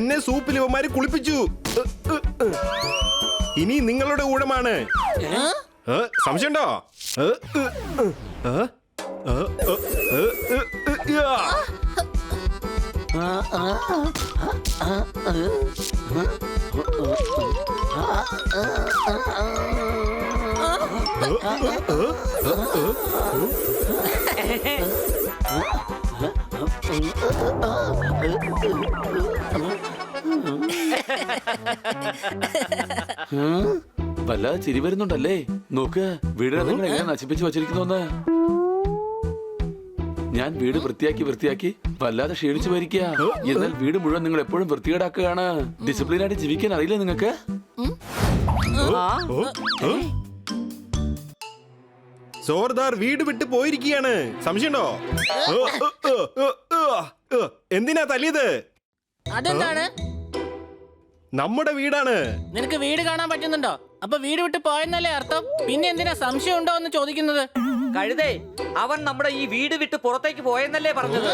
എന്നെ സൂപ്പിൽ ഇവന്മാര് കുളിപ്പിച്ചു. ഇനി നിങ്ങളുടെ ഊഴമാണ്. സംശയമുണ്ടോ? വല്ലാതെ ചിരി വരുന്നുണ്ടല്ലേ? നോക്ക്, വീട് നിങ്ങൾ എങ്ങനെ നശിപ്പിച്ചു വച്ചിരിക്കുന്നു. ഞാൻ വീട് വൃത്തിയാക്കി വല്ലാതെ ക്ഷീണിച്ചു വരിക. എന്നാൽ വീട് മുഴുവൻ നിങ്ങൾ എപ്പോഴും വൃത്തികേടാക്കുകയാണ്. ഡിസിപ്ലിനായിട്ട് ജീവിക്കാൻ അറിയില്ലേ നിങ്ങൾക്ക്? സോർദാർ വീട് വിട്ട് പോയിരിക്കുകയാണ്. സംശയമുണ്ടോ? എന്തിനാ തല്ലിയത്? അതെന്താണ്? നമ്മുടെ വീടാണ്. നിനക്ക് വീട് കാണാൻ പറ്റുന്നുണ്ടോ? അപ്പൊ വീട് വിട്ട് പോയെന്നല്ലേ അർത്ഥം? പിന്നെ എന്തിനാ സംശയം ഉണ്ടോ എന്ന് ചോദിക്കുന്നത്? കഴുതേ, അവൻ നമ്മുടെ ഈ വീട് വിട്ട് പുറത്തേക്ക് പോയെന്നല്ലേ പറഞ്ഞത്?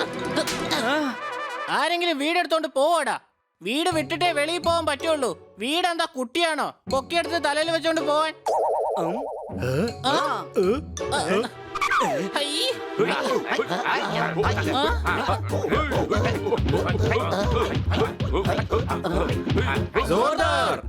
ആരെങ്കിലും വീടെടുത്തോണ്ട് പോവാടാ. വീട് വിട്ടിട്ടേ വെളിയിൽ പോകാൻ പറ്റുള്ളൂ. വീടെന്താ കുട്ടിയാണോ പൊക്കിയെടുത്ത് തലയിൽ വെച്ചോണ്ട് പോവാൻ? സോർദാർ,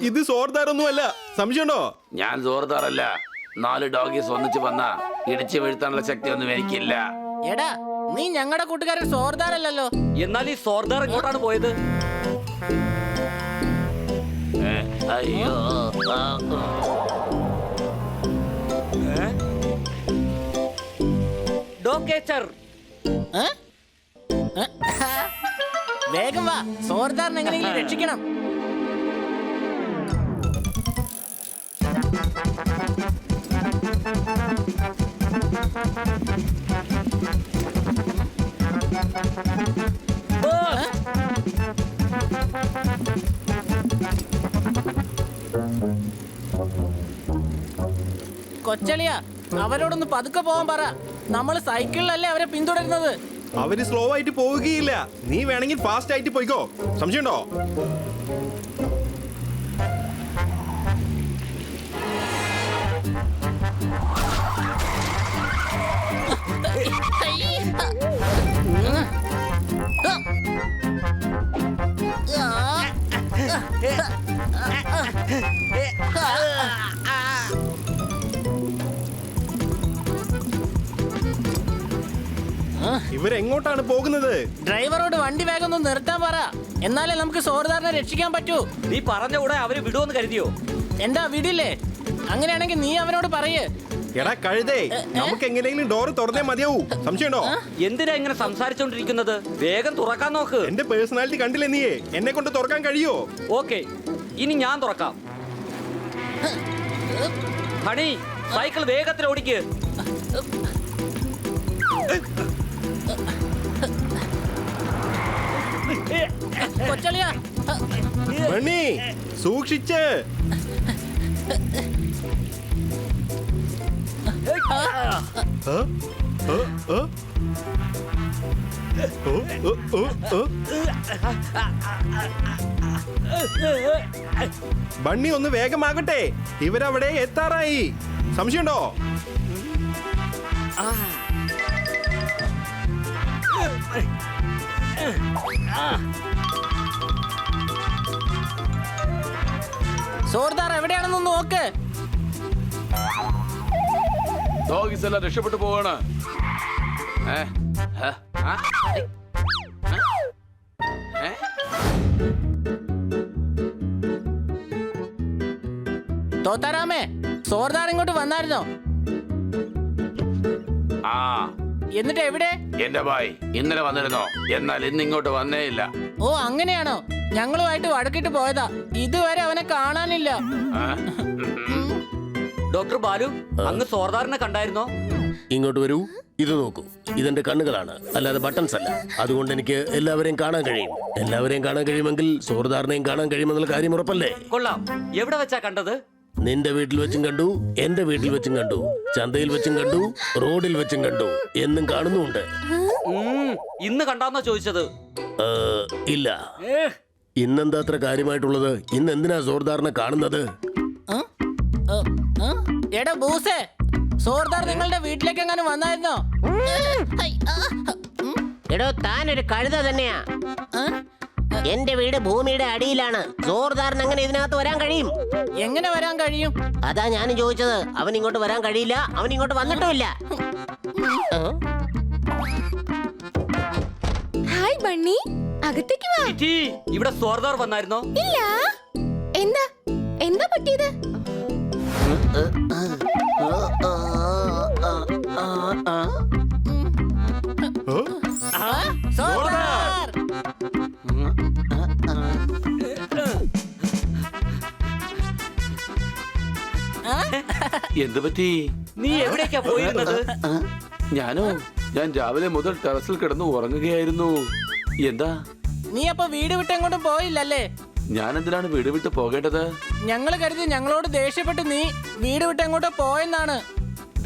ഇത് സോർദാറൊന്നുമല്ല. സംശയമുണ്ടോ? ഞാൻ സോർദാറല്ല. 4 ഡോഗീസ് ഒന്നിച്ച് വന്ന ഇടിച്ചു വീഴ്ത്താനുള്ള ശക്തി ഒന്നും എനിക്കില്ല. എടാ, നീ ഞങ്ങളുടെ കൂട്ടുകാരൻ സോർദാറല്ലോ. എന്നാൽ ഈ സോർദാർ എങ്ങോട്ടാണ് പോയത്? അയ്യോ, വേഗം വാ, സോർദാറിനെ എങ്ങനെയെങ്കിലും രക്ഷിക്കണം. കൊച്ചളിയ, അവരോടൊന്ന് പതുക്കെ പോവാൻ പറ. നമ്മള് സൈക്കിളിലല്ലേ അവരെ പിന്തുടരുന്നത്. അവര് സ്ലോ ആയിട്ട് പോവുകയില്ല. നീ വേണമെങ്കിൽ ഫാസ്റ്റ് ആയിട്ട് പോയിക്കോ. സംശയമുണ്ടോ? ഇവരെങ്ങോട്ടാണ് പോകുന്നത്? ഡ്രൈവറോട് വണ്ടി വേഗം ഒന്ന് നിർത്താൻ പറ. എന്നാലേ നമുക്ക് സോർദാറിനെ രക്ഷിക്കാൻ പറ്റൂ. നീ പറഞ്ഞ കൂടെ അവര് വിടുവെന്ന് കരുതിയോ? എന്താ വിടില്ലേ? അങ്ങനെയാണെങ്കിൽ നീ അവനോട് പറയ്. എടാ കഴുതേ, നമുക്ക് എങ്ങനെയെങ്കിലും ഡോർ തുറന്നേ മതിയാവൂ. സംശയമുണ്ടോ? എന്തിനാ ഇങ്ങനെ സംസാരിച്ചോണ്ടിരിക്കുന്നത്? വേഗം തുറക്കാൻ നോക്ക്. എന്റെ പേഴ്സണാലിറ്റി കണ്ടില്ലേ നീയെ? എന്നെ കൊണ്ട് തുറക്കാൻ കഴിയോ? ഓക്കെ, ഇനി ഞാൻ തുറക്കാം. ഹണി, സൈക്കിൾ വേഗത്തിൽ ഓടിക്ക്. കൊച്ചളിയ, മണി സൂക്ഷിച്ച്. ബണ്ണി ഒന്ന് വേഗമാകട്ടെ, ഇവരവിടെ എത്താറായി. സംശയമുണ്ടോ? സോർദാർ എവിടെയാണെന്ന് നോക്ക്. ഡോഗീസ് എല്ലാം രക്ഷപ്പെട്ടു പോവാണ്. തോത്താരാമേ, സോർദാർ ഇങ്ങോട്ട് വന്നായിരുന്നോ? ആ, എന്നിട്ട് എവിടെ? എന്റെ ഭായ് ഇന്നലെ വന്നിരുന്നോ? എന്നാൽ ഇന്ന് ഇങ്ങോട്ട് വന്നേ ഇല്ല. ഓ അങ്ങനെയാണോ? ഞങ്ങളുമായിട്ട് വഴക്കിട്ട് പോയതാ, ഇതുവരെ അവനെ കാണാനില്ല. ഡോക്ടർ ബാലു, അങ്ങ് സോർദാറിനെ കണ്ടായിരുന്നോ? ഇങ്ങോട്ട് വരൂ, ഇത് നോക്കൂ. ഇതെന്റെ കണ്ണുകളാണ്, അല്ലാതെ ബട്ടൺസ് അല്ല. അതുകൊണ്ട് എനിക്ക് എല്ലാവരെയും കാണാൻ കഴിയും. എല്ലാവരെയും കാണാൻ കഴിയുമെങ്കിൽ സോർദാറിനെയും കാണാൻ കഴിയുമെന്നുള്ള കാര്യം ഉറപ്പല്ലേ? കൊള്ളാം. എവിടെ വെച്ചാ കണ്ടത്? നിന്റെ വീട്ടിൽ വെച്ചും കണ്ടു, എന്റെ വീട്ടിൽ വെച്ചും കണ്ടു, ചന്തയിൽ വെച്ചും കണ്ടു, റോഡിൽ വെച്ചും കണ്ടു, എന്നും കാണുന്നുമുണ്ട്. ഇന്ന് കണ്ടാന്നോ ചോദിച്ചത്? ഇല്ല. ഇന്നെന്താ അത്ര കാര്യമായിട്ടുള്ളത്? ഇന്ന് എന്തിനാ സോർദാറിനെ കാണുന്നത്? എടാ ബൂസേ, സോർദാർ നിങ്ങളുടെ വീട്ടിലേക്ക് എങ്ങാനും വന്നായിരുന്നോ? എടോ, താനൊരു കഴുത തന്നെയാ. എന്റെ വീട് ഭൂമിയുടെ അടിയിലാണ്. സോർദാറിന് അങ്ങനെ ഇതിനകത്ത് വരാൻ കഴിയും? എങ്ങനെ വരാൻ കഴിയും? അതാ ഞാനും ചോദിച്ചത്. അവൻ ഇങ്ങോട്ട് വരാൻ കഴിയില്ല, അവൻ ഇങ്ങോട്ട് വന്നിട്ടുമില്ല. ഹായ് ബണ്ണി, അകത്തേക്ക് വാ. ഇറ്റി, ഇവിടെ സോർദാർ വന്നായിരുന്നോ? ഇല്ല. എന്താ എന്താ പറ്റിയത്? സോർദാർ! എന്ത് പറ്റി? നീ എവിടേക്കാ പോയിരുന്നത്? ഞാൻ രാവിലെ മുതൽ ടെറസിൽ കിടന്ന് ഉറങ്ങുകയായിരുന്നു. എന്താ? നീ അപ്പൊ വീട് വിട്ട് എങ്ങോട്ടും പോയില്ലല്ലേ? ഞാൻ എന്തിനാണ് വീട് വിട്ട് പോകേണ്ടത്? ഞങ്ങള് കരുതി ഞങ്ങളോട് ദേഷ്യപ്പെട്ട് നീ വീട് വിട്ട് എങ്ങോട്ടോ പോയെന്നാണ്.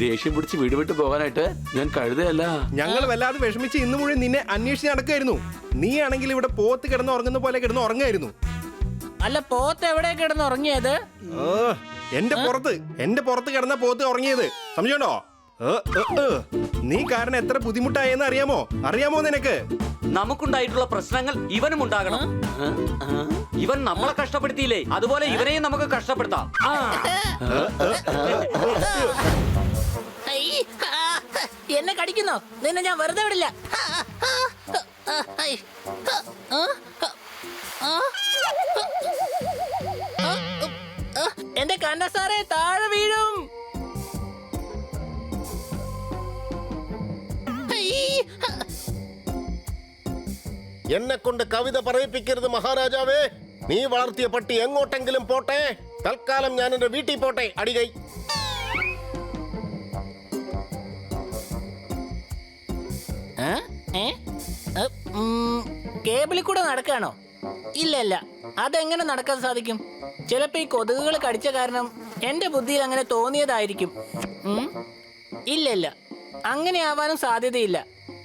ദേഷ്യം പിടിച്ച് വീട് വിട്ട് പോകാനായിട്ട് ഞാൻ കഴുതയല്ല. ഞങ്ങൾ വല്ലാതെ വിഷമിച്ച് ഇന്ന് മുഴുവൻ നിന്നെ അന്വേഷിച്ച് നടക്കായിരുന്നു. നീ ആണെങ്കിൽ ഇവിടെ പോത്ത് കിടന്ന് ഉറങ്ങുന്ന പോലെ കിടന്ന് ഉറങ്ങായിരുന്നു. അല്ല, പോത്ത് എവിടെ കിടന്ന് ഉറങ്ങിയത്? എന്റെ പുറത്ത് കിടന്ന പോത്ത് ഉറങ്ങിയത്. സംശയമുണ്ടോ? നീ കാരണം എത്ര ബുദ്ധിമുട്ടായെന്ന് അറിയാമോ നിനക്ക്? നമുക്കുണ്ടായിട്ടുള്ള പ്രശ്നങ്ങൾ ഇവനും ഉണ്ടാകണം. ഇവൻ നമ്മളെ കഷ്ടപ്പെടുത്തിയില്ലേ, അതുപോലെ ഇവനെയും നമുക്ക് കഷ്ടപ്പെടുത്താം. എന്നെ കടിക്കുന്നോ? നിന്നെ ഞാൻ വെറുതെ വിടില്ല. എന്റെ കണ്ട സാറേ, താഴെ വീഴും. എന്നെ കൊണ്ട് കവിത പറയിപ്പിക്കരുത് മഹാരാജാവേ. നീ വളർത്തിയ പട്ടി എങ്ങോട്ടെങ്കിലും പോട്ടെ. തൽക്കാലം ഞാൻ എന്റെ വീട്ടിൽ പോട്ടെ. അടികൈ. കേബിളിൽ കൂടെ നടക്കാണോ? ഇല്ല, അതെങ്ങനെ നടക്കാൻ സാധിക്കും? ചിലപ്പോ ഈ കൊതുകുകൾ കടിച്ച കാരണം എന്റെ ബുദ്ധിയിൽ അങ്ങനെ തോന്നിയതായിരിക്കും. ഇല്ല, അങ്ങനെ ആവാനും സാധ്യതയില്ല.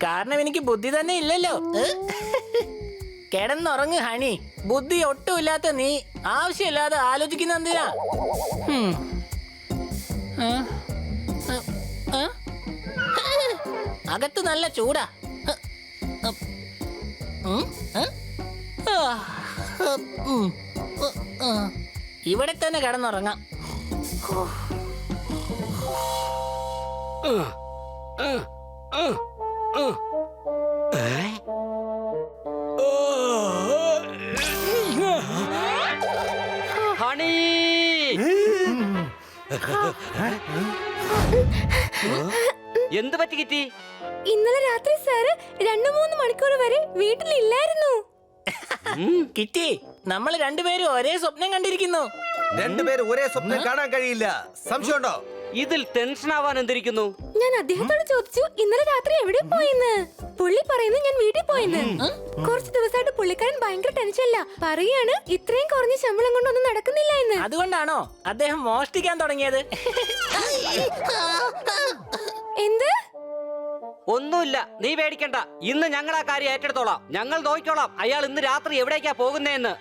കാരണം എനിക്ക് ബുദ്ധി തന്നെ ഇല്ലല്ലോ. കിടന്നുറങ്ങ് ഹണി. ബുദ്ധി ഒട്ടുമില്ലാത്ത നീ ആവശ്യമില്ലാതെ ആലോചിക്കുന്ന എന്തിനാ? അകത്ത് നല്ല ചൂടാ. ഇവിടെ തന്നെ കിടന്നുറങ്ങാം. ഹണി, എന്ത് പറ്റി കിറ്റി? ഇന്നലെ രാത്രി സാറ് 2-3 മണിക്കൂർ വരെ വീട്ടിലില്ലായിരുന്നു. കിറ്റി, നമ്മൾ രണ്ടുപേരും ഒരേ സ്വപ്നം കണ്ടിരിക്കുന്നു. രണ്ടുപേരും ഒരേ സ്വപ്നം കാണാൻ കഴിയില്ല. സംശയമുണ്ടോ? ഇതിൽ ടെൻഷൻ ആവാൻ എന്തിരിക്കുന്നു? ഞാൻ അദ്ദേഹത്തോട് ചോദിച്ചു ഇന്നലെ രാത്രി എവിടെ പോയിന്ന്. പുള്ളി പറയുന്നു ഞാൻ വീട്ടിൽ പോയിന്ന്. കുറച്ച് ദിവസമായിട്ട് പുള്ളിക്കാരൻ ഭയങ്കര ടെൻഷനില്ല. പറയാണ് ഇത്രയും കുറഞ്ഞ ശമ്പളം കൊണ്ടൊന്നും നടക്കുന്നില്ല എന്ന്. അതുകൊണ്ടാണോ അദ്ദേഹം മോഷ്ടിക്കാൻ തുടങ്ങിയത്? എന്ത്? ഒന്നുമില്ല, നീ പേടിക്കണ്ട. ഇന്ന് ഞങ്ങൾ ആ കാര്യം ഏറ്റെടുത്തോളാം. ഞങ്ങൾ നോക്കിക്കോളാം അയാൾ ഇന്ന് രാത്രി എവിടേക്കാ പോകുന്നതെന്ന്.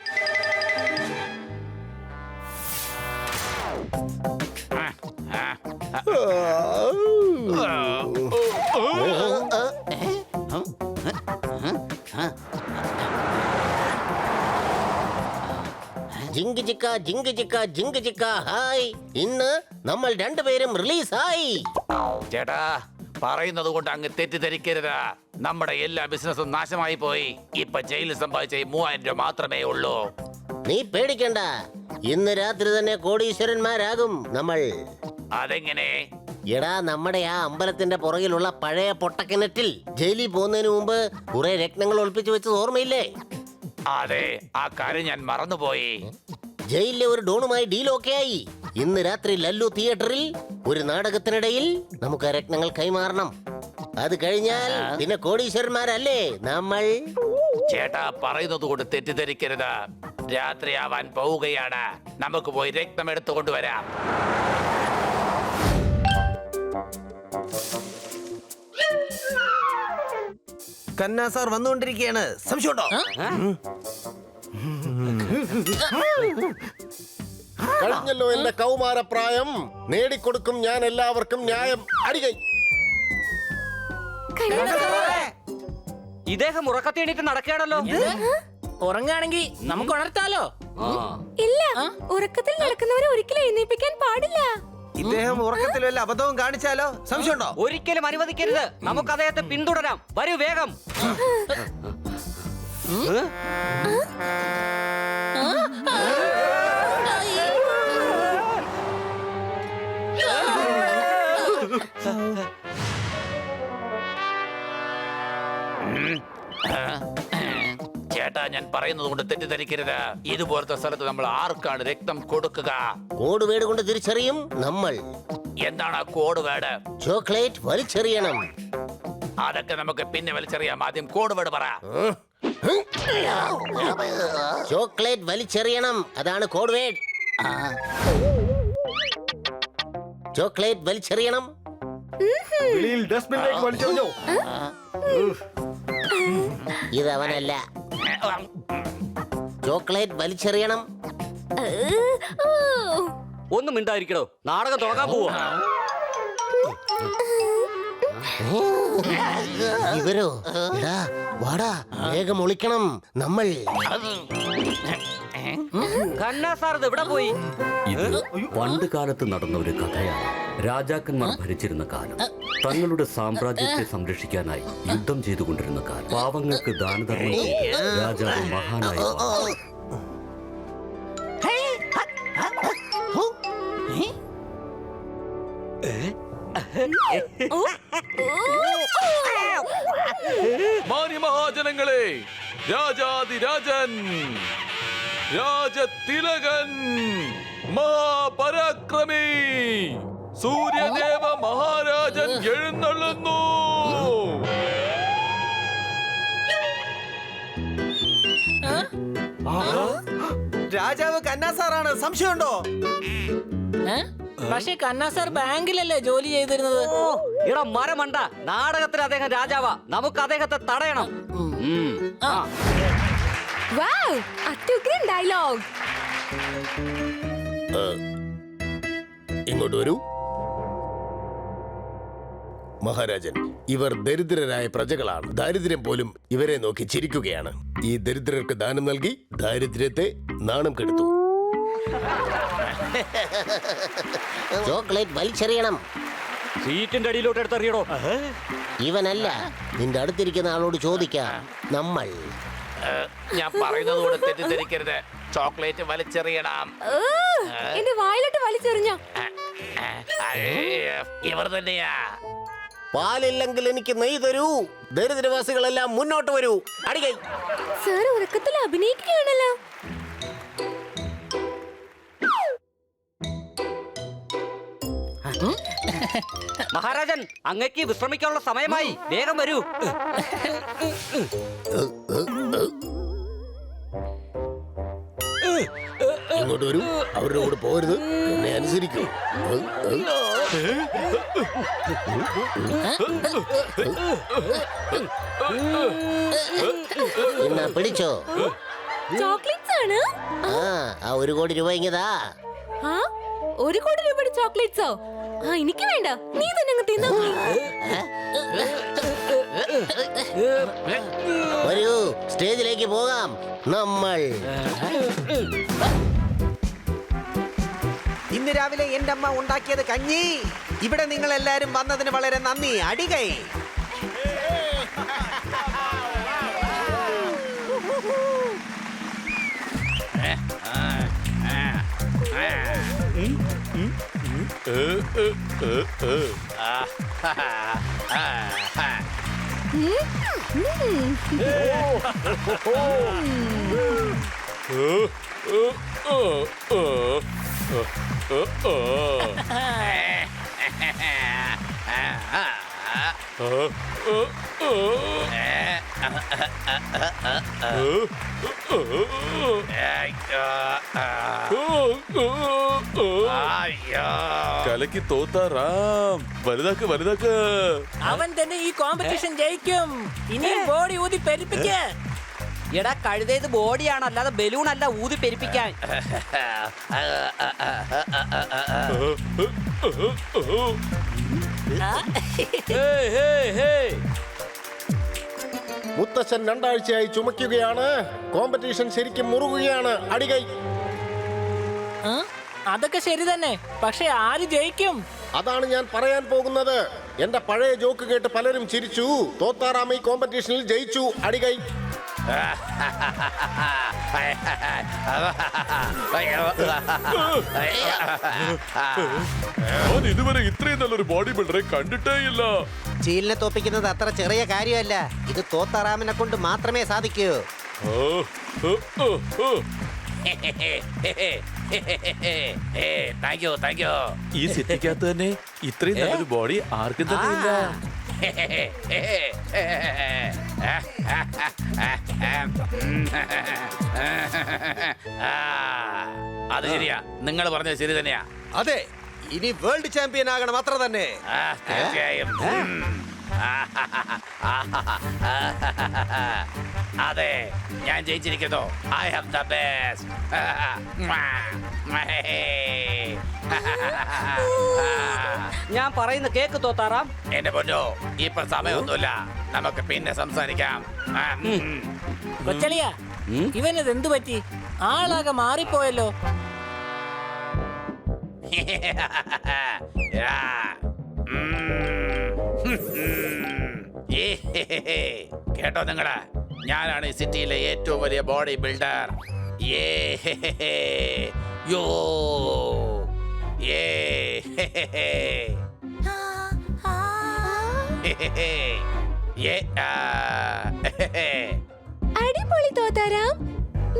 ജിങ്ക് ചിക്ക ജിങ്ക് ചിക്ക ജിങ്ക് ചിക്ക ഹായ്. ഇന്ന് നമ്മൾ രണ്ടുപേരും റിലീസായി. ചേട്ടാ, പറയുന്നത് കൊണ്ട് അങ്ങ് തെറ്റിദ്ധരിക്കരുത്. നമ്മുടെ എല്ലാ ബിസിനസ്സും നാശമായി പോയി. ഇപ്പൊ ജയിലിൽ സമ്പാദിച്ച 3000 രൂപ മാത്രമേ ഉള്ളൂ. നീ പേടിക്കണ്ട, ഇന്ന് രാത്രി തന്നെ കോടീശ്വരന്മാരാകും നമ്മൾ. അതെങ്ങനെ? എടാ, നമ്മുടെ ആ അമ്പലത്തിന്റെ പുറകിലുള്ള പഴയ പൊട്ടക്കിണറ്റിൽ ജയിലിൽ പോകുന്നതിന് മുമ്പ് കുറെ രത്നങ്ങൾ ഒളിപ്പിച്ചു വെച്ചത് ഓർമ്മയില്ലേ? അതെ, ആ കാര്യം ഞാൻ മറന്നുപോയി. ജയിലിലെ ഒരു ഡോണുമായി ഡീൽ ഓക്കെ ആയി. ഇന്ന് രാത്രി ലല്ലു തിയേറ്ററിൽ ഒരു നാടകത്തിനിടയിൽ നമുക്ക് ആ രത്നങ്ങൾ കൈമാറണം. അത് കഴിഞ്ഞാൽ പിന്നെ കോടീശ്വരന്മാരല്ലേ നമ്മൾ. ചേട്ടാ, പറയുന്നത് കൊണ്ട് തെറ്റിദ്ധരിക്കരുത്. രാത്രിയാവാൻ പോവുകയാണ്. നമുക്ക് പോയി രക്തം എടുത്തുകൊണ്ടുവരാം. കന്നാ സാർ വന്നുകൊണ്ടിരിക്കുകയാണ്. സംശയമുണ്ടോ? കഴിഞ്ഞല്ലോ എന്റെ കൗമാരപ്രായം. നേടിക്കൊടുക്കും ഞാൻ എല്ലാവർക്കും ന്യായം. അടികൈ. ഇദ്ദേഹം ഉറക്കത്തി എണീറ്റ് നടക്കുകയാണല്ലോ. ഉറങ്ങാണെങ്കിൽ നമുക്ക് ഉണർത്താലോ? ഇല്ല, ഉറക്കത്തിൽ നടക്കുന്നവരെ ഒരിക്കലും എഴുന്നേൽപ്പിക്കാൻ പാടില്ല. ഇദ്ദേഹം ഉറക്കത്തിൽ വല്ല അബദ്ധവും കാണിച്ചാലോ? സംശയമുണ്ടോ? ഒരിക്കലും അനുവദിക്കരുത്. നമുക്ക് അദ്ദേഹത്തെ പിന്തുടരാം. വരൂ വേഗം. ചേട്ടാ, ഞാൻ പറയുന്നത് കൊണ്ട് തെറ്റിദ്ധരിക്കരുത്. ഇതുപോലത്തെ സ്ഥലത്ത് നമ്മൾ ആർക്കാണ് രക്തം കൊടുക്കുക? കോഡ് വേർഡ് കൊണ്ട് തിരിച്ചറിയും നമ്മൾ. എന്താണ് ആ കോഡ് വേർഡ്? ചോക്ലേറ്റ് വലിച്ചെറിയണം. അതൊക്കെ നമുക്ക് പിന്നെ വലിച്ചെറിയാം. ആദ്യം കോഡ് വേർഡ് പറ. ചോക്ലേറ്റ് വലിച്ചെറിയണം, അതാണ് കോഡ് വേർഡ്. ചോക്ലേറ്റ് വലിച്ചെറിയണം. ഡസ്റ്റ്ബിനിലേക്ക് വലിച്ചെറിഞ്ഞോ? ഇതവനല്ല. ചോക്ലേറ്റ് വലിച്ചെറിയണം. ഒന്നും മിണ്ടായിരിക്കണോ? നാടകം തുടങ്ങാൻ പോവാ. ഇവരോ? എടാ, വാടാ, വേഗം ഒളിക്കണം നമ്മൾ. കന്നാ സാർ ഇത് എവിടെ പോയി? ഇത് പണ്ട് കാലത്ത് നടന്ന ഒരു കഥയാണ്. രാജാക്കന്മാർ ഭരിച്ചിരുന്ന കാലം, തങ്ങളുടെ സാമ്രാജ്യത്തെ സംരക്ഷിക്കാനായി യുദ്ധം ചെയ്തുകൊണ്ടിരുന്ന കാലം, പാവങ്ങൾക്ക് ദാനധർമ്മം ചെയ്ത് രാജാവ് മഹാനായി മാറി. മാന്യമഹാജനങ്ങളെ, രാജാതിരാജൻ, രാജതിലകൻ, മഹാപരാക്രമി സൂര്യദേവ മഹാരാജൻ എഴുന്നള്ളുന്നു. രാജാവ് കന്നാ സാറാണ്. സംശയമുണ്ടോ? പക്ഷെ കന്നാ സാർ ബാങ്കിലല്ലേ ജോലി ചെയ്തിരുന്നത്? ഇട മരമണ്ട. നാടകത്തിൽ അദ്ദേഹം രാജാവാ. നമുക്ക് അദ്ദേഹത്തെ തടയണം. വാവ്, അത്യുഗ്രൻ ഡയലോഗ്. ഇങ്ങോട്ട് വരൂ. മഹാരാജൻ, ഇവർ ദരിദ്രരായ പ്രജകളാണ്. ദാരിദ്ര്യം പോലും ഇവരെ നോക്കി ചിരിക്കുകയാണ്. ഈ ദരിദ്രർക്ക് ദാനം നൽകി ദാരിദ്ര്യത്തെ നാണം കെടുത്തു. ചോക്ലേറ്റ് വലിച്ചെറിയണം. സീറ്റിന്റെ അടിയിലോട്ട് എടുത്തെറിയടോ. ഇവനല്ല, നിന്റെ അടുത്തിരിക്കുന്ന ആളോട് ചോദിക്കാം നമ്മൾ. ഞാൻ പറയുന്നത് കൊണ്ട് തെറ്റിദ്ധരിക്കരുത്. ചോക്ലേറ്റ് വലിച്ചെറിയണം. എന്റെ വായിലോട്ട് വലിച്ചെറിഞ്ഞോ? ഇവർ തന്നെയാ. പാലില്ലെങ്കിൽ എനിക്ക് നെയ് തരൂ. ദരിദ്രവാസികളെല്ലാം മുന്നോട്ട് വരൂ. അടികൈ. സാർ ഉറക്കത്തിൽ അഭിനയിക്കുകയാണല്ലോ. മഹാരാജൻ അങ്ങക്ക് വിശ്രമിക്കാനുള്ള സമയമായി, വേഗം വരൂ. ഇങ്ങോട്ട് വരൂ. അവരുടെ കൂടെ പോരുത്, എന്നെ അനുസരിക്കൂ. എന്നാ പിടിച്ചോ. ചോക്ലേറ്റ്സ് ആണ്. ആ 1 കോടി രൂപ ഇങ്ങതാ. ആ 1 കോടി രൂപയുടെ ചോക്ലേറ്റ്സോ? ആ എനിക്ക് വേണ്ട, നീ തന്നെ അങ്ങ് തിന്നോ. വരൂ, സ്റ്റേജിലേക്ക് പോകാം. നമ്മൾ ഇന്ന് രാവിലെ എന്റെ അമ്മ ഉണ്ടാക്കിയത് കഞ്ഞി. ഇവിടെ നിങ്ങൾ എല്ലാരും വന്നതിന് വളരെ നന്ദി. അടികൈ. കലക്കി തോത്താറാം. വലുതാക്ക് വലുതാക്ക്. അവൻ തന്നെ ഈ കോമ്പറ്റീഷൻ ജയിക്കും. ഇനിയും ബോഡി ഊതി പെരുപ്പിക്ക. എടാ കഴുതേത് ബോഡിയാണ്, അല്ലാതെ ബലൂൺ അല്ല ഊതി പെരുപ്പിക്കാൻ. മുത്തച്ഛൻ 2 ആഴ്ചയായി ചുമക്കുകയാണ്. കോമ്പറ്റീഷൻ ശരിക്കും മുറുകുകയാണ്. അടികൈ. അതൊക്കെ ശരി തന്നെ, പക്ഷെ ആര് ജയിക്കും? അതാണ് ഞാൻ പറയാൻ പോകുന്നത്. എന്റെ പഴയ ജോക്ക് കേട്ട് പലരും ചിരിച്ചു. തോത്താറാം ഈ കോമ്പറ്റീഷനിൽ ജയിച്ചു. അടികൈ. ഞാൻ ഇതുവരെ ഇത്രയും നല്ലൊരു ബോഡി ബിൽഡറെ കണ്ടിട്ടേ ഇല്ല. ചീലിനെ തോപ്പിക്കുന്നത് അത്ര ചെറിയ കാര്യമല്ല. ഇത് തോത്താറാമിനെ കൊണ്ട് മാത്രമേ സാധിക്കൂ. Thank you. ഈ സിറ്റിക്കകത്ത് തന്നെ ഇത്രയും നല്ലൊരു ബോഡി ആർക്കും തന്നെ ഇല്ല. അത് ശരിയാ, നിങ്ങൾ പറഞ്ഞത് ശരി തന്നെയാ. അതെ, ഇനി വേൾഡ് ചാമ്പ്യൻ ആകണം, അത്ര തന്നെ. തീർച്ചയായും. അതെ, ഞാൻ ജയിച്ചിരിക്കുന്നു. I have the best. ഞാൻ പറയുന്ന കേക്ക് തോത്താറാം. എന്റെ പൊന്നോ, ഇപ്പൊ സമയമൊന്നുമില്ല, നമുക്ക് പിന്നെ സംസാരിക്കാം. കൊച്ചളിയ, ഇവനത് എന്തു പറ്റി? ആളാകെ മാറിപ്പോയല്ലോ. കേട്ടോ നിങ്ങള്, ഞാനാണ് ഈ സിറ്റിയിലെ ഏറ്റവും വലിയ ബോഡി ബിൽഡർ. അടിപൊളി തോത്താറാം,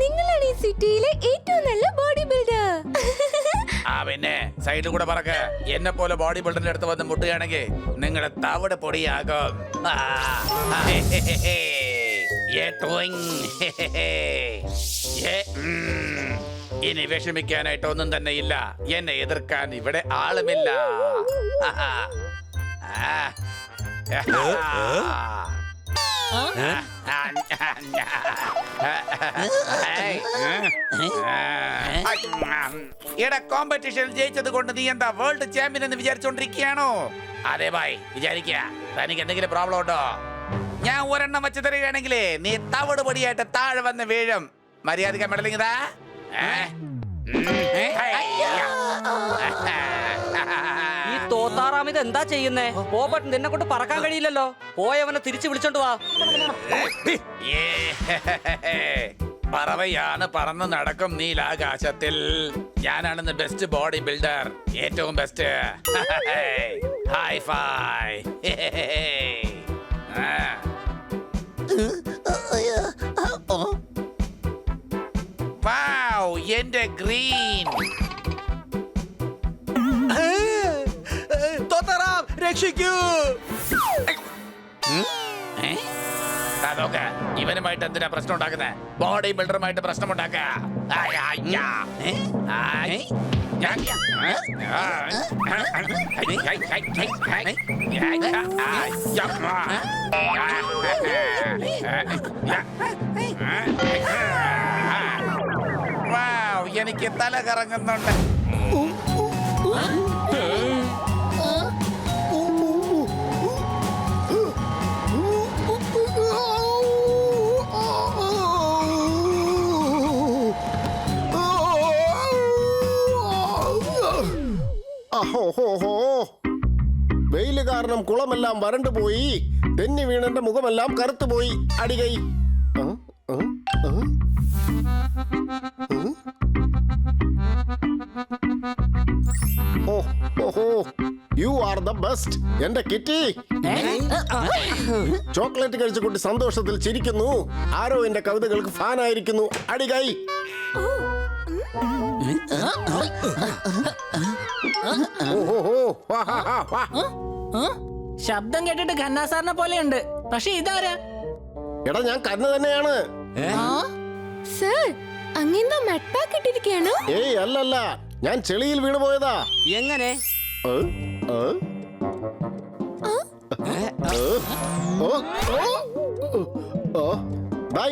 നിങ്ങളാണ് ഈ സിറ്റിയിലെ ഏറ്റവും നല്ല ബോഡി ബിൽഡർ. ആ പിന്നെ സൈഡിൽ കൂടെ പറക്ക്. എന്നെ പോലെ ബോഡി ബിൽഡറിന്റെ അടുത്ത് വന്ന് മുട്ടുകയാണെങ്കിൽ നിങ്ങളുടെ തവിട് പൊടിയാകും. ഇനി വിഷമിക്കാനായിട്ട് ഒന്നും തന്നെ ഇല്ല. എന്നെ എതിർക്കാൻ ഇവിടെ ആളുമില്ല. എടാ, കോമ്പറ്റീഷൻ ജയിച്ചത് കൊണ്ട് നീ എന്താ വേൾഡ് ചാമ്പ്യൻ എന്ന് വിചാരിച്ചോണ്ടിരിക്കുകയാണോ? അതെ ഭായ്, വിചാരിക്കുക. തനിക്ക് എന്തെങ്കിലും പ്രോബ്ലം ഉണ്ടോ? ഞാൻ ഒരെണ്ണം വെച്ച് തരികയാണെങ്കിലേ നീ തവിട് പൊടിയായിട്ട് താഴെ വന്ന് വീഴും. മര്യാദക്ക് മെഡലിങ്ങതാ. ഈ തോത്താറാം ഇത് എന്താ ചെയ്യുന്നേ? പോപ്പട്ട് നിന്നെ കൊണ്ട് പറക്കാൻ കഴിയില്ലല്ലോ. പോയവനെ തിരിച്ചു വിളിച്ചോണ്ട് വാ. പറവയാണ്, പറന്ന് നടക്കും നീലാകാശത്തിൽ. ഞാനാണെന്ന് ബെസ്റ്റ് ബോഡി ബിൽഡർ, ഏറ്റവും ബെസ്റ്റ്. High phi. വൗ, എന്റെ ഗ്രീൻ. തോത്താറാം രക്ഷിക്കൂ. നോക്ക ഇവനുമായിട്ട് എന്തിനാ പ്രശ്നം ഉണ്ടാക്കുന്നത്? ബോഡി ബിൽഡറുമായിട്ട് പ്രശ്നം ഉണ്ടാക്ക. എനിക്ക് തല കറങ്ങുന്നുണ്ട്. വെയില് കാരണം കുളമെല്ലാം വരണ്ടു പോയി. തെന്നി വീണന്റെ മുഖമെല്ലാം കറുത്തുപോയി. അടികൈ. യു ആർ ദ ബെസ്റ്റ് എന്റെ കിറ്റി. ചോക്ലേറ്റ് കഴിച്ച കുട്ടി സന്തോഷത്തിൽ ചിരിക്കുന്നു. ആരോ എന്റെ കവിതകൾക്ക് ഫാനായിരിക്കുന്നു. അടികൈ. ശബ്ദം കേട്ടിട്ട് ഖന്നാ സാറിനെ പോലെയുണ്ട്. പക്ഷെ ഇതാരാ? എടാ ഞാൻ കണ്ണ് തന്നെയാണ്. സർ അങ്ങെന്തോ മെട്പാക്ക് ഇട്ടിരിക്കുകയാണോ? ഏയ് അല്ലല്ല, ഞാൻ ചെളിയിൽ വീണു പോയതാ. എങ്ങനെ?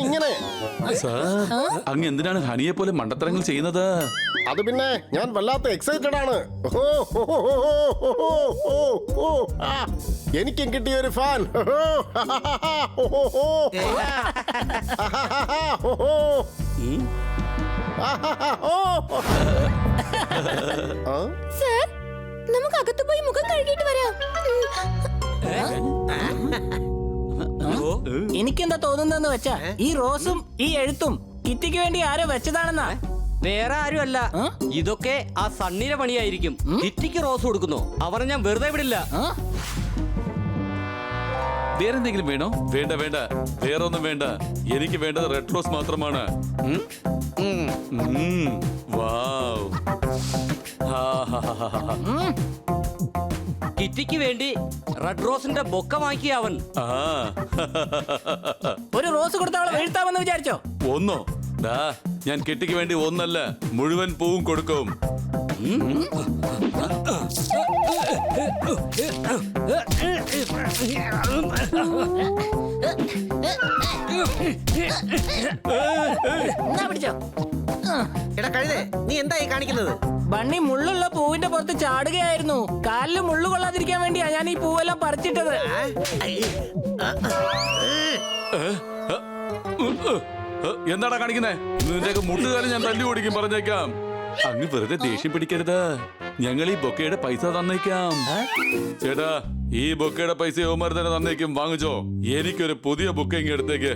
ഇങ്ങനെ. അങ്ങ് എന്തിനാണ് ഹണിയെ പോലെ മണ്ടത്തരങ്ങൾ ചെയ്യുന്നത്? അത് പിന്നെ ഞാൻ വല്ലാത്ത എക്സൈറ്റഡ് ആണ്. എനിക്കും കിട്ടിയ ഒരു ഫാൻ. സർ നമുക്ക് അകത്ത് പോയി മുഖം കഴുകിയിട്ട് വരാം. എനിക്കെന്താ തോന്നുന്നതെന്ന് വെച്ചാ ഈ റോസും ഈ എഴുത്തും കിറ്റിക്ക് വേണ്ടി ആരോ വെച്ചതാണെന്നാ. വേറെ ആരുമല്ല, ഇതൊക്കെ ആ സണ്ണിയുടെ പണിയായിരിക്കും. കിറ്റിക്ക് റോസ് കൊടുക്കുന്നു. അവരെ ഞാൻ വെറുതെ വിടില്ല. വേറെന്തെങ്കിലും വേണോ? വേണ്ട വേണ്ട, വേറെ ഒന്നും വേണ്ട. എനിക്ക് വേണ്ടത് റെഡ് റോസ് മാത്രമാണ്. വാവ്. കിറ്റിക്ക് വേണ്ടി റെഡ് റോസിന്റെ ബൊക്ക വാങ്ങിക്കുക അവൻ. ഒരു റോസ് കൊടുത്ത അവളെ വീഴ്ത്താമെന്ന് വിചാരിച്ചോ? ഒന്നോ? ദാ ഞാൻ കിറ്റിക്ക് വേണ്ടി ഒന്നല്ല, മുഴുവൻ പൂവും കൊടുക്കും. പിടിച്ചോ. എടാ കഴുതേ, നീ എന്തായി കാണിക്കുന്നത്? ബണ്ണി മുള്ളുള്ള പൂവിന്റെ പുറത്ത് ചാടുകയായിരുന്നു. കാലില് മുള്ളു കൊള്ളാതിരിക്കാൻ വേണ്ടിയാ ഞാൻ ഈ പൂവെല്ലാം പറിച്ചിട്ടത്. എന്താടാ കാണിക്കുന്നേ? നിന്റെയൊക്കെ മുട്ടുകാലം ഞാൻ തല്ലി ഓടിക്കും, പറഞ്ഞേക്കാം. അങ്ങ് വെറുതെ ദേഷ്യം പിടിക്കരുത്. ഞങ്ങൾ ഈ ബൊക്കയുടെ പൈസ തന്നേക്കാം. ചേട്ടാ, ഈ ബൊക്കയുടെ പൈസ യോമാർ തന്നെ തന്നേക്കും. വാങ്ങിച്ചോ. എനിക്കൊരു പുതിയ ബുക്ക് ഇങ്ങ് എടുത്തേക്ക്.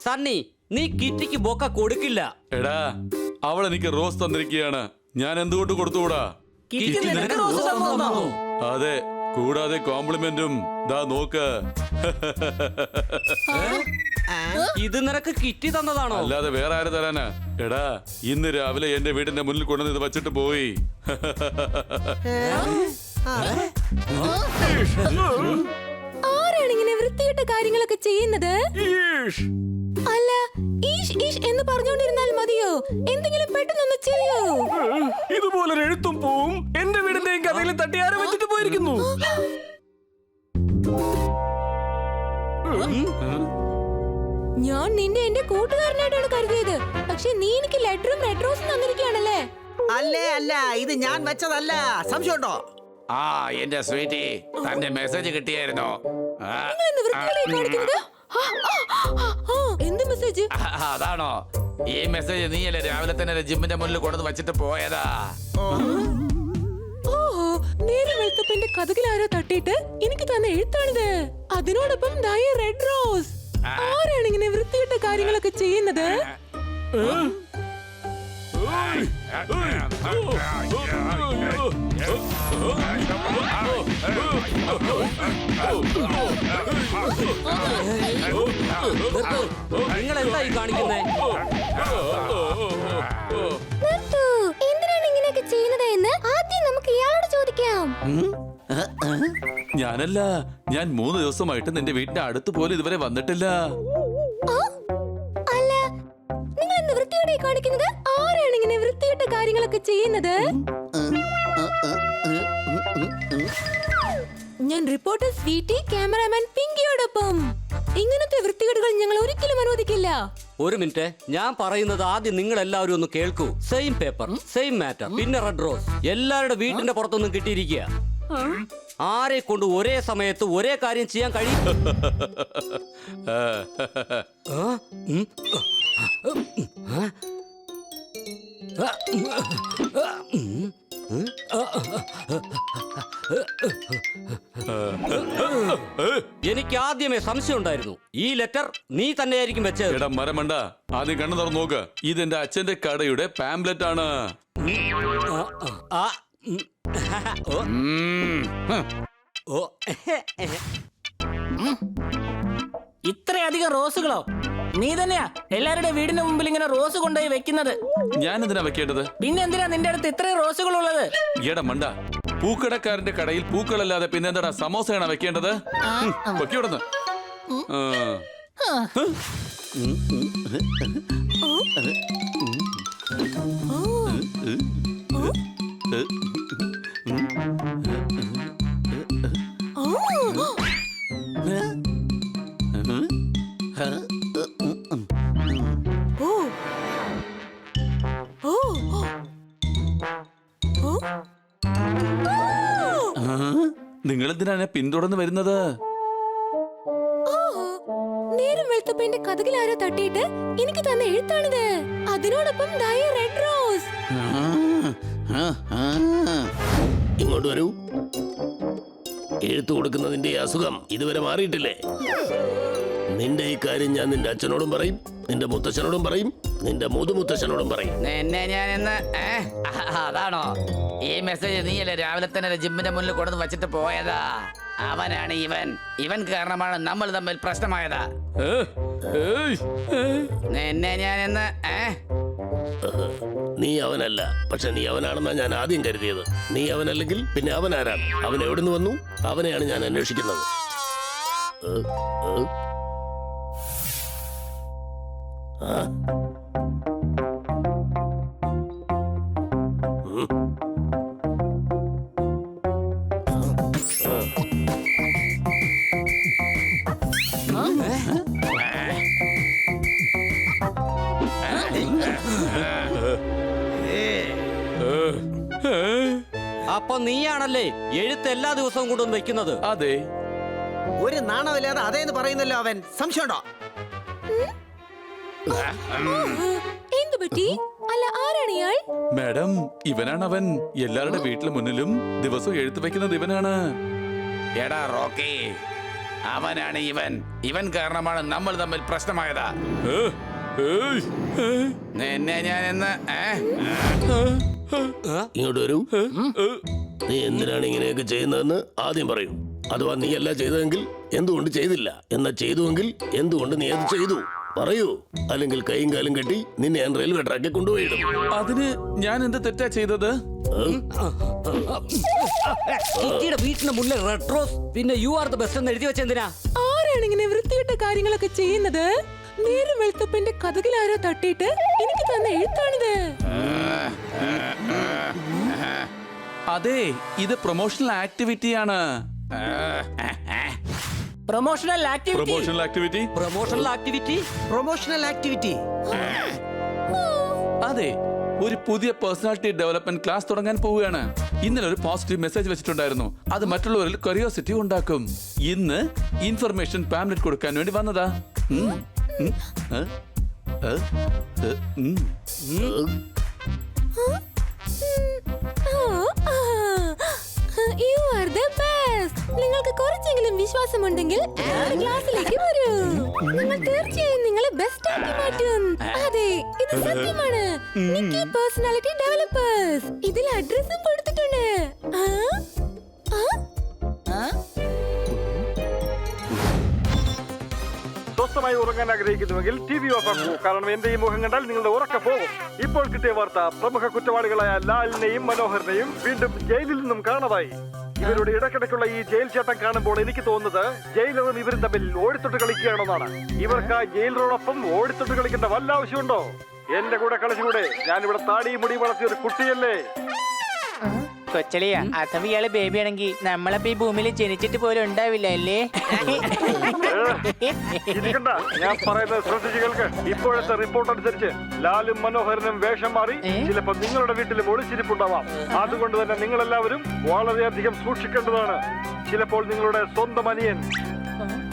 സണ്ണി, നീ കിറ്റിക്ക് ബൊക്ക കൊടുക്കില്ല. എടാ, അവൾ എനിക്ക് റോസ് തന്നിരിക്കുകയാണ്. ഞാൻ എന്തുകൊണ്ട് കൊടുത്തുകൂടാ? കിറ്റി നിനക്ക് റോസ് തന്നോ? അതെ, കൂടാതെ കോംപ്ലിമെന്റും. ദാ നോക്ക്. ഇത് നിനക്ക് കിറ്റി തന്നതാണോ? അല്ലാതെ വേറെ ആര് തരാനാ? എടാ, ഇന്ന് രാവിലെ എന്റെ വീടിന്റെ മുന്നിൽ കൊണ്ടുവന്ന് ഇത് വച്ചിട്ട് പോയി. ആരാണ് ഇങ്ങനെ വൃത്തികെട്ട കാര്യങ്ങളൊക്കെ ചെയ്യുന്നത്? അല്ല, ഈഷ് ഈഷ് എന്ന് പറഞ്ഞുകൊണ്ടിരുന്നാൽ മതിയോ? എന്തെങ്കിലും പെട്ടെന്നൊന്ന് ചെയ്യൂ. ഇതുപോലെ എഴുത്തും പോവും എന്റെ വീടിന്റെയും കഥയിൽ തട്ടിയാരെ വെച്ചിട്ട് പോയിരിക്കുന്നു. ഞാൻ നിന്റെ എന്റെ കൂട്ടുകാരനായിട്ടാണ് കരുതിയത്. പക്ഷെ നീ എനിക്ക് ലെറ്ററും റെഡ് റോസും തന്നിരിക്കുകയാണല്ലേ? അല്ലേ അല്ല, ഇത് ഞാൻ വെച്ചതല്ല. സംശയമുണ്ടോ? എന്റെ സ്വീറ്റി, തന്റെ മെസ്സേജ് കിട്ടിയായിരുന്നോ? എന്ത് മെസ്സേജ്? അതാണോ? ഈ മെസ്സേജ് നീയല്ലേ രാവിലെ തന്നെ ജിമ്മിന്റെ മുന്നിൽ കൊണ്ടുവന്ന് വെച്ചിട്ട് പോയതാ. ഓഹോ, നേരം വെളുത്തപ്പന്റെ കഥകിൽ ആരോ തട്ടിയിട്ട് എനിക്ക് തന്ന എഴുത്താണിത്. അതിനോടൊപ്പം റെഡ് റോസ്. ആരാണ് ഇങ്ങനെ വൃത്തികെട്ട കാര്യങ്ങളൊക്കെ ചെയ്യുന്നത്? നിങ്ങൾ എന്തായി കാണിക്കുന്നേ? എന്തിനാണ് ഇങ്ങനെയൊക്കെ ചെയ്യുന്നത് എന്ന് ആദ്യം നമുക്ക് ഇയാൾ വിളിക്കാം. ഞാനല്ല, ഞാൻ 3 ദിവസമായിട്ട് നിന്റെ വീടിന്റെ അടുത്ത് പോലും ഇതുവരെ വന്നിട്ടില്ല. ആ? അല്ല, നിങ്ങൾ എന്ത് വൃത്തിയോടെ കാണിക്കുന്നത്? ആരാണ് ഇങ്ങനെ വൃത്തികെട്ട കാര്യങ്ങളൊക്കെ ചെയ്യുന്നത്? ഞാൻ റിപ്പോർട്ടർ സ്വീറ്റി, ക്യാമറാമാൻ പിങ്കിയോടൊപ്പം. ഇങ്ങനത്തെ വൃത്തികേടുകൾ ഞങ്ങൾ ഒരിക്കലും അനുവദിക്കില്ല. ഒരു മിനിറ്റ്, ഞാൻ പറയുന്നത് ആദ്യം നിങ്ങൾ എല്ലാവരും ഒന്ന് കേൾക്കൂ. സെയിം പേപ്പർ, സെയിം മാറ്റർ, പിന്നെ റെഡ് റോസ് എല്ലാവരുടെ വീടിന്റെ പുറത്തൊന്നും കിട്ടിയിരിക്കുക. ആരെ കൊണ്ട് ഒരേ സമയത്ത് ഒരേ കാര്യം ചെയ്യാൻ കഴിയും? എനിക്ക് ആദ്യമേ സംശയം ഉണ്ടായിരുന്നു. ഈ ലെറ്റർ നീ തന്നെയായിരിക്കും വെച്ചത്. എടാ മരമണ്ട, ആദ്യം കണ്ണു തുറന്നു നോക്ക്. ഇതെന്റെ അച്ഛന്റെ കടയുടെ പാംപ്ലെറ്റ് ആണ്. ആ, ഓ, ഇത്രയധികം റോസുകളോ? നീ തന്നെയാ എല്ലാവരുടെ വീടിന് മുമ്പിൽ ഇങ്ങനെ റോസ് കൊണ്ടുപോയി വെക്കുന്നത്. ഞാൻ എന്തിനാ വെക്കേണ്ടത്? പിന്നെ എന്തിനാ നിന്റെ അടുത്ത് ഇത്രയും റോസുകൾ ഉള്ളത്? എടാ മണ്ട, പൂക്കടക്കാരന്റെ കടയിൽ പൂക്കളല്ലാതെ പിന്നെ എന്താടാ സമോസയാണ് വെക്കേണ്ടത്? വെക്കിവിടുന്ന്. നിങ്ങൾ എന്തിനാ എന്നെ പിന്തുടർന്ന് വരുന്നത്? നേരം വെളുത്തപ്പോ എന്റെ കഥകിൽ ആരോ തട്ടിയിട്ട് എനിക്ക് തന്ന എഴുത്താണിത്. അതിനോടൊപ്പം റെഡ് റോസ്. ഇങ്ങോട്ട് വരൂ. എഴുത്തു കൊടുക്കുന്നതിന്റെ അസുഖം ഇതുവരെ മാറിയിട്ടില്ലേ? നിന്റെ ഈ കാര്യം ഞാൻ നിന്റെ അച്ഛനോടും പറയും, നിന്റെ മുത്തച്ഛനോടും പറയും, നിന്റെ മുതുമുത്തച്ഛനോടും പറയും. എന്നെ ഞാൻ ഇന്ന് അതാണോ ഈ മെസ്സേജ്? നീയല്ലേ രാവിലെ തന്നെ ജിമ്മിന്റെ മുന്നിൽ കൊണ്ടു വച്ചിട്ട് പോയതാ? അവനാണ് ഇവൻ. ഇവൻ കാരണമാണ് നമ്മൾ തമ്മിൽ പ്രശ്നമായതാ. എന്നെ ഞാൻ ഇന്ന് നീ അവനല്ല, പക്ഷെ നീ അവനാണെന്നാ ഞാൻ ആദ്യം കരുതിയത്. നീ അവനല്ലെങ്കിൽ പിന്നെ അവൻ ആരാണ്? അവൻ എവിടുന്ന് വന്നു? അവനെയാണ് ഞാൻ അന്വേഷിക്കുന്നത്. അപ്പൊ നീയാണല്ലേ എഴുത്ത് എല്ലാ ദിവസവും കൊണ്ടുവന്ന് വെക്കുന്നത്? അതെ. ഒരു നാണമില്ലാതെ അതേന്ന് പറയുന്നല്ലോ അവൻ. സംശയമുണ്ടോ? എന്തു പറ്റി? അല്ല, ആരാണ് ഇയാൾ? മാഡം, ഇവനാണ് അവൻ. എല്ലാവരുടെ വീട്ടിലെ മുന്നിലും ദിവസവും എഴുത്ത് വെക്കുന്നത് ഇവനാണ്. എടാ റോക്കി, അവനാണ് ഇവൻ. ഇവൻ കാരണമാണ് നമ്മൾ തമ്മിൽ പ്രശ്നമായതാ. എന്നെ ഞാൻ ഇന്ന് ഇങ്ങോട്ട് വരൂ. നീ എന്തിനാണ് ഇങ്ങനെയൊക്കെ ചെയ്യുന്നതെന്ന് ആദ്യം പറയൂ. അഥവാ നീ അല്ല ചെയ്തതെങ്കിൽ എന്തുകൊണ്ട് ചെയ്തില്ല? എന്നാ ചെയ്തുവെങ്കിൽ എന്തുകൊണ്ട് നീ അത് ചെയ്തു? പറയൂ. അല്ലെങ്കിൽ കൈയും കാലും കെട്ടി നിന്നെ ഞാൻ റെയിൽവേ ട്രാക്കിൽ കൊണ്ടുപോയിടും. അതിന് ഞാൻ എന്ത് തെറ്റാ ചെയ്തത്? വീട്ടിന് മുന്നിൽ റെഡ് റോസ്, പിന്നെ യു ആർ ദ ബെസ്റ്റ് എന്ന് എഴുതി വെച്ചെന്തിനാ? ആരാണ് ഇങ്ങനെ വൃത്തികെട്ട കാര്യങ്ങളൊക്കെ ചെയ്യുന്നത്? നേരം വെളുത്തപ്പോ എന്റെ കഥകിൽ ആരോ തട്ടിയിട്ട് എനിക്ക് തന്ന എഴുത്താണിത്. അതെ, ഇത് പ്രൊമോഷണൽ ആക്ടിവിറ്റിയാണ്. Promotional activity. Promotional activity. Promotional activity. Promotional activity. അതെ, ഒരു പുതിയ പേഴ്സണാലിറ്റി ഡെവലപ്മെന്റ് ക്ലാസ് തുടങ്ങാൻ പോവുകയാണ്. ഇന്നലെ ഒരു പോസിറ്റീവ് മെസ്സേജ് വെച്ചിട്ടുണ്ടായിരുന്നു. അത് മറ്റുള്ളവരിൽ ക്യൂരിയോസിറ്റി ഉണ്ടാക്കും. ഇന്ന് ഇൻഫർമേഷൻ പാംലെറ്റ് കൊടുക്കാൻ വേണ്ടി വന്നതാ. You are the best. നിങ്ങൾക്ക് കുറച്ചെങ്കിലും വിശ്വാസമുണ്ടെങ്കിൽ ക്ലാസ്സിലേക്ക് വരൂ. നമ്മൾ തീർച്ചയായും നിങ്ങളെ ബെസ്റ്റ് ആക്കി മാറ്റും. അതെ, ഇത് സത്യമാണ്. Nikki personality developers. ഇതിൽ അഡ്രസ്സും കൊടുത്തിട്ടുണ്ട്. സ്വസ്ഥമായി ഉറങ്ങാൻ ആഗ്രഹിക്കുന്നുവെങ്കിൽ TV ഓഫ് ആക്കൂ. കാരണം എന്റെ ഈ മുഖം കണ്ടാൽ നിങ്ങളുടെ ഉറക്കം പോകും. ഇപ്പോൾ കിട്ടിയ വാർത്ത, പ്രമുഖ കുറ്റവാളികളായ ലാലിനെയും മനോഹറിനെയും വീണ്ടും ജയിലിൽ നിന്നും കാണാതായി. ഇവരുടെ ഇടയ്ക്കിടയ്ക്കുള്ള ഈ ജയിൽ ചേട്ടം കാണുമ്പോൾ എനിക്ക് തോന്നുന്നത് ജയിലറും ഇവരും തമ്മിൽ ഓടിത്തൊട്ട് കളിക്കുകയാണെന്നാണ്. ഇവർക്ക് ആ ജയിലറോടൊപ്പം ഓടിത്തൊട്ട് കളിക്കേണ്ട വല്ല ആവശ്യമുണ്ടോ? എന്റെ കൂടെ കളിച്ചുകൂടെ? ഞാനിവിടെ താടിയും മുടി വളർത്തിയ ഒരു കുട്ടിയല്ലേ. കൊച്ചളിയാ, അഥവാ ഇയാള് ബേബി ആണെങ്കിൽ നമ്മളപ്പോ ഈ ഭൂമിയിൽ ജനിച്ചിട്ട് പോലും ഉണ്ടാവില്ല അല്ലേ? ഇരിക്കണ്ട, ഞാൻ പറയുന്നത് ശ്രദ്ധിച്ചു കേൾക്ക്. ഇപ്പോഴത്തെ റിപ്പോർട്ട് അനുസരിച്ച് ലാലും മനോഹരനും വേഷം മാറി ചിലപ്പോ നിങ്ങളുടെ വീട്ടിലും ഒളിച്ചിരിപ്പുണ്ടാവാം. അതുകൊണ്ട് തന്നെ നിങ്ങൾ എല്ലാവരും വളരെയധികം സൂക്ഷിക്കേണ്ടതാണ്. ചിലപ്പോൾ നിങ്ങളുടെ സ്വന്തം അനിയൻ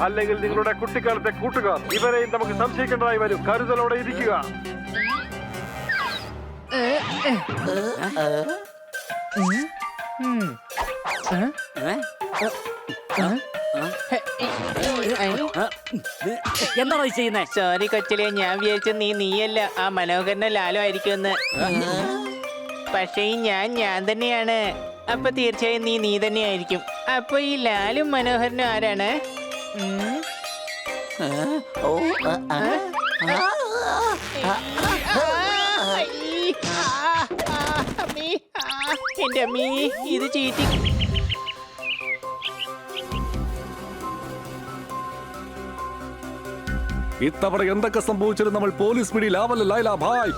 അല്ലെങ്കിൽ നിങ്ങളുടെ കുട്ടിക്കാലത്തെ കൂട്ടുകാർ, ഇവരെയും നമുക്ക് സംശയിക്കേണ്ടതായി വരും. കരുതലോടെ ഇരിക്കുക. എന്താണ് ഈ ചെയ്യുന്നേ? സോറി കൊച്ചളിയ, ഞാൻ വിചാരിച്ചു നീയല്ല ആ മനോഹരനെ ലാലോ ആയിരിക്കുമെന്ന്. പക്ഷേ ഈ ഞാൻ തന്നെയാണ്. അപ്പൊ തീർച്ചയായും നീ തന്നെയായിരിക്കും. അപ്പൊ ഈ ലാലും മനോഹരനും ആരാണ്? എന്റെ അമ്മീ, ഇത് ചീറ്റി. ഇത്തവണ എന്തൊക്കെ സംഭവിച്ചാലും നമ്മൾ പോലീസ് പിടിയിലാവല്ലോ ലൈല ഭായ്.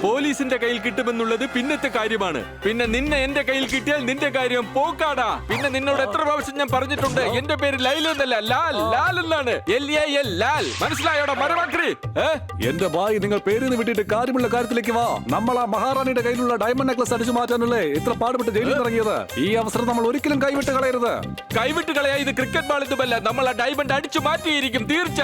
പോലീസിന്റെ കയ്യിൽ കിട്ടുമെന്നുള്ളത് പിന്നത്തെ കാര്യമാണ്. പിന്നെ നിന്നെ എന്റെ കയ്യിൽ കിട്ടിയാൽ നിന്റെ കാര്യം പോക്കാടാ. പിന്നെ നിന്നോട് എത്ര പ്രാവശ്യം ഞാൻ പറഞ്ഞിട്ടുണ്ട്, എന്റെ പേര് ലൈല എന്നല്ല, ലാൽ എന്നാണ്. LAL, ലാൽ. മനസ്സിലായോടാ മരമാക്രി? എന്റെ ഭായ്, നിങ്ങൾ പേരിന്ന് വിട്ടിട്ട് കാര്യമുള്ള കാര്യത്തിലേക്ക് വാ. നമ്മൾ ആ മഹാറാണിയുടെ കയ്യിലുള്ള ഡയമണ്ട് നെക്ലസ് അടിച്ചു മാറ്റാനല്ലേ ഇത്ര പാടുപെട്ട് ജയിലിൽ ഇറങ്ങിയത്. ഈ അവസരം നമ്മൾ ഒരിക്കലും കൈവിട്ട് കളയരുത്. കൈവിട്ട് കളയാ, ഇത് ക്രിക്കറ്റ് ബാളിതുമല്ല. നമ്മൾ ആ ഡയമണ്ട് അടിച്ചു മാറ്റിയിരിക്കും തീർച്ച.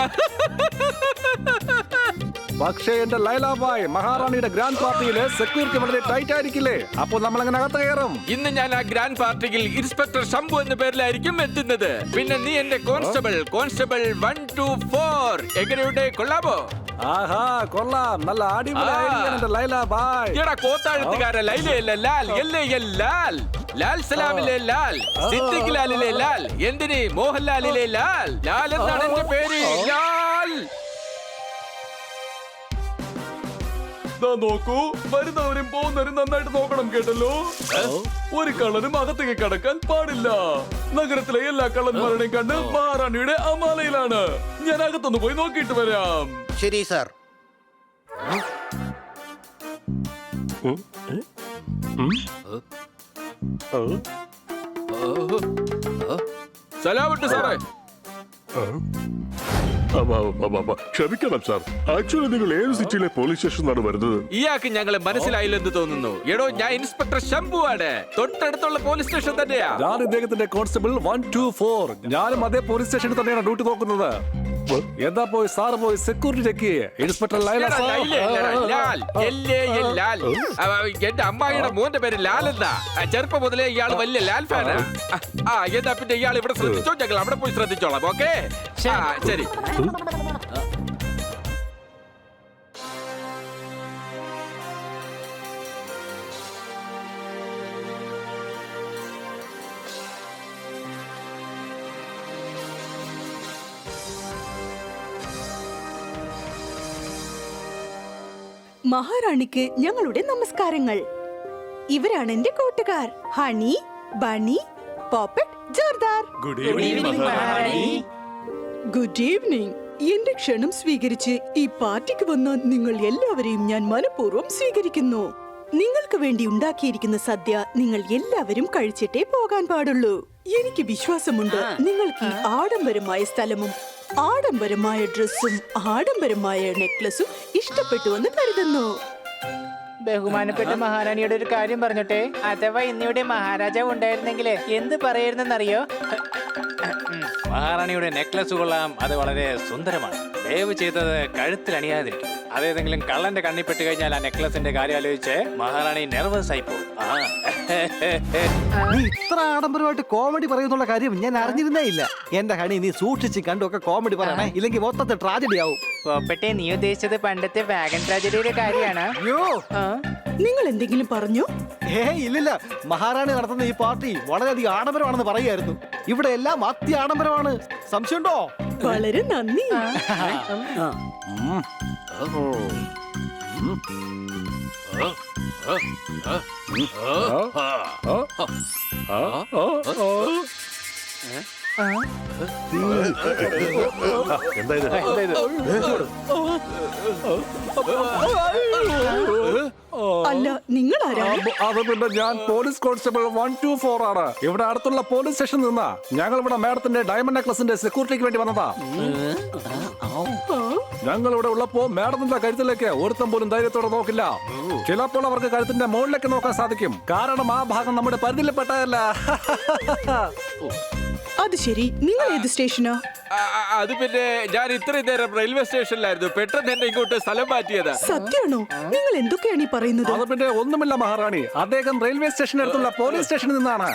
പക്ഷേ എന്റെ ലൈല ഭായ്, മഹാറാണിയുടെ ഗ്രാൻഡ് പാർട്ടിയില് സെക്യൂരിറ്റി വളരെ ടൈറ്റ് ആയിരിക്കില്ലേ? അപ്പോൾ നമ്മൾ അങ്ങനെ അകത്ത് കയറും. ഇന്ന് ഞാൻ ആ ഗ്രാൻഡ് പാർട്ടിയിൽ ഇൻസ്പെക്ടർ ശംഭു എന്ന പേരിലായിരിക്കും എത്തുന്നത്. പിന്നെ നീ എന്റെ കോൺസ്റ്റബിൾ 1 to 4. എങ്ങനെയുണ്ട്? കൊള്ളാമോ? ആഹാ, കൊള്ളാം. നല്ല അടിപൊളി ലൈല ഭായ്. എടാ കോത്താഴത്തുകാര, ലൈലയല്ല ലാൽ. LAL, ലാൽ. ലാൽ സലാമിലെ ലാൽ, സിദ്ദിഖ് ലാലിലെ ലാൽ, എന്തിന് മോഹൻലാലിലെ ലാൽ. ലാൽ എന്നാണ് എന്റെ പേര്. ലാൽ. നോക്കൂ, വരുന്നവരും പോകുന്നവരും നന്നായിട്ട് നോക്കണം, കേട്ടല്ലോ. ഒരു കള്ളനും അകത്തേക്ക് കടക്കാൻ പാടില്ല. നഗരത്തിലെ എല്ലാ കള്ളന്മാരുടെയും കണ്ട് മഹാറാണിയുടെ അമാലയിലാണ്. ഞാൻ അകത്തൊന്ന് പോയി നോക്കിയിട്ട് വരാം. ശരി സാർ. സലാമട്ട് സാറേ. ക്ഷമിക്കണം സാർ, ആക്ച്വലി നിങ്ങൾ ഏത് സിറ്റിയിലെ പോലീസ് സ്റ്റേഷനാണ് വരുന്നത്? ഇയാൾക്ക് ഞങ്ങളെ മനസ്സിലായില്ലെന്ന് തോന്നുന്നു. എടോ, ഞാൻ ഇൻസ്പെക്ടർ ശംഭു ആണ്. തൊട്ടടുത്തുള്ള പോലീസ് സ്റ്റേഷൻ തന്നെയാ. ഞാൻ ഇദ്ദേഹത്തിന്റെ കോൺസ്റ്റബിൾ 1 to 4. ഞാനും അതേ പോലീസ് സ്റ്റേഷനിൽ തന്നെയാണ് ഡ്യൂട്ടി നോക്കുന്നത്. എന്താ പോയി സാറ് പോയി സെക്യൂരിറ്റി ചെക്ക് ചെയ്യേ. ഇൻസ്പെക്ടർ ലൈല എടാ, ലാൽ. LAL, ലാൽ. എന്റെ അമ്മായിയുടെ മോന്റെ പേര് ലാൽ എന്നാ. ചെറുപ്പം മുതലേ ഇയാൾ വലിയ ലാൽ ഫാനാ. എന്താ പിന്നെ ഇയാൾ ഇവിടെ ശ്രദ്ധിച്ചോ, ഞങ്ങൾ അവിടെ പോയി ശ്രദ്ധിച്ചോളാം. ഓക്കെ, ശരി. മഹാറാണിക്ക് ഞങ്ങളുടെ നമസ്കാരങ്ങൾ. ഇവരാണ് എന്റെ കൂട്ടുകാർ honey, bunny, poppet, Jordar. Good evening Maharani. Good evening. എന്റെ ക്ഷണം സ്വീകരിച്ച് ഈ പാർട്ടിക്ക് വന്ന നിങ്ങൾ എല്ലാവരെയും ഞാൻ മനഃപൂർവ്വം സ്വീകരിക്കുന്നു. നിങ്ങൾക്ക് വേണ്ടി ഉണ്ടാക്കിയിരിക്കുന്ന സദ്യ നിങ്ങൾ എല്ലാവരും കഴിച്ചിട്ടേ പോകാൻ പാടുള്ളൂ. എനിക്ക് വിശ്വാസമുണ്ട് നിങ്ങൾക്ക് ഈ ആഡംബരമായ സ്ഥലവും ആഡംബരമായ ഡ്രസ്സും ആഡംബരമായ നെക്ലസും ഇഷ്ടപ്പെട്ടുവെന്ന് കരുതുന്നു. ബഹുമാനപ്പെട്ട മഹാറാണിയുടെ ഒരു കാര്യം പറഞ്ഞോട്ടെ. അഥവാ ഇന്നിവിടെ മഹാരാജാവ് ഉണ്ടായിരുന്നെങ്കിൽ എന്ത് പറയായിരുന്നെന്നറിയോ? മഹാറാണിയുടെ നെക്ലസ് കൊള്ളാം, അത് വളരെ സുന്ദരമാണ്. ദയവ് ചെയ്തത് കഴുത്തിൽ അണിയാതിരിക്കും. അതേതെങ്കിലും കള്ളന്റെ കണ്ണിൽ പെട്ട് കഴിഞ്ഞാൽ ആ നെക്ലസിന്റെ കാര്യം ആലോചിച്ച് മഹാറാണി നെർവസ് ആയി പോകും. നീ ഇത്ര ആഡംബരമായിട്ട് കോമഡി പറയുന്നുള്ള കാര്യം ഞാൻ അറിഞ്ഞിരുന്നേ ഇല്ല. എന്റെ ഹണി, നീ സൂക്ഷിച്ച് കണ്ടൊക്കെ കോമഡി പറയണേ, ഇല്ലെങ്കിൽ മൊത്തത്തിൽ ട്രാജഡി ആവും. പോപ്പട്ടെ, നീ ഉദ്ദേശിച്ചത് പണ്ടത്തെ വാഗൻ ട്രാജഡിയുടെ കാര്യമാണ്. നിങ്ങൾ എന്തെങ്കിലും പറഞ്ഞോ? ഇല്ലില്ല, മഹാറാണി നടത്തുന്ന ഈ പാർട്ടി വളരെയധികം ആഡംബരമാണെന്ന് പറയുമായിരുന്നു. ഇവിടെ എല്ലാം അത്യാഡംബരമാണ്. സംശയമുണ്ടോ? വളരെ നന്ദി. അല്ല, നിങ്ങൾ ആരാ? അത് പിന്നെ ഞാൻ പോലീസ് കോൺസ്റ്റബിൾ 124 ആണ്. ഇവിടെ അടുത്തുള്ള പോലീസ് സ്റ്റേഷനിൽ നിന്നാ ഞങ്ങൾ ഇവിടെ മാഡത്തിന്റെ ഡയമണ്ട് നെക്ലസിന്റെ സെക്യൂരിറ്റിക്ക് വേണ്ടി വന്നതാ. ഞങ്ങൾ ഇവിടെ ഉള്ളപ്പോ മാഡത്തിന്റെ കഴുത്തിലേക്ക് ഒരുത്തം പോലും ധൈര്യത്തോടെ നോക്കില്ല. ചിലപ്പോൾ അവർക്ക് കഴുത്തിന്റെ മുകളിലേക്ക് നോക്കാൻ സാധിക്കും. കാരണം ആ ഭാഗം നമ്മുടെ പരിധിയിൽപ്പെട്ടതല്ല. അത് ശരി, നിങ്ങൾ ഏത് സ്റ്റേഷനാ? അത് പിന്നെ ഞാൻ ഇത്രയും നേരം റെയിൽവേ സ്റ്റേഷനിലായിരുന്നു. പെട്ടെന്ന് എന്നെ ഇങ്ങോട്ട് സ്ഥലം മാറ്റിയതാ. സത്യാണോ? നിങ്ങൾ എന്തൊക്കെയാണ് ഈ പറയുന്നത്? അത് പിന്നെ ഒന്നുമില്ല മഹാറാണി, അദ്ദേഹം റെയിൽവേ സ്റ്റേഷനടുത്തുള്ള പോലീസ് സ്റ്റേഷനിൽ നിന്നാണ്.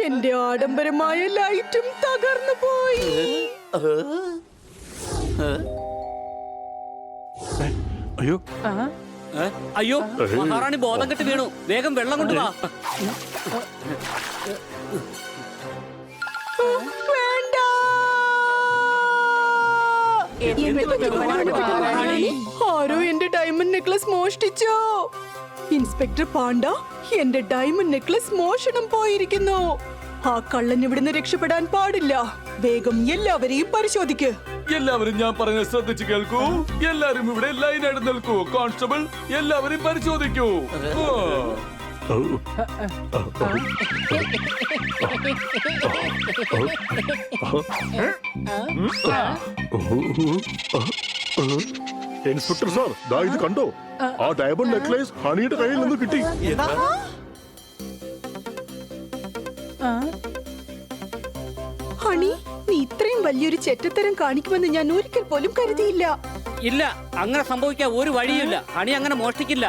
എന്റെ ആഡംബരമായ ലൈറ്റും തകർന്നു പോയി. അയ്യോ അയ്യോ, മഹാറാണി ബോധം കെട്ട് വീണു. വേഗം വെള്ളം കൊണ്ടുവാ. വേണ്ട. ആരോ എന്റെ ഡയമണ്ട് നെക്ലസ് മോഷ്ടിച്ചോ? ഇൻസ്പെക്ടർ പാണ്ഡ, എന്റെ ഡയമണ്ട് നെക്ലസ് മോഷണം പോയിരിക്കുന്നു. ആ കള്ളൻ ഇവിടുന്ന് രക്ഷപ്പെടാൻ പാടില്ല. വേഗം എല്ലാവരെയും പരിശോധിക്ക്. എല്ലാവരും ഞാൻ പറയുന്നത് ശ്രദ്ധിച്ചു കേൾക്കൂ. എല്ലാരും ഇവിടെ ലൈനായിട്ട് നിൽക്കൂ. കോൺസ്റ്റബിൾ, എല്ലാവരും പരിശോധിക്കൂ. ഇൻസ്പെക്ടർ സാർ, ദാ ഇത് കണ്ടോ? ആ ഡയമണ്ട് നെക്ലേസ് ഹണിയുടെ കയ്യിൽ നിന്ന് കിട്ടി. ഹണി, നീ ഇത്രയും വലിയൊരു ചെറ്റത്തരം കാണിക്കുമെന്ന് ഞാൻ ഒരിക്കൽ പോലും കരുതിയില്ല. ഇല്ല, അങ്ങനെ സംഭവിക്കാൻ ഒരു വഴിയില്ല. ഹണി അങ്ങനെ മോഷ്ടിക്കില്ല.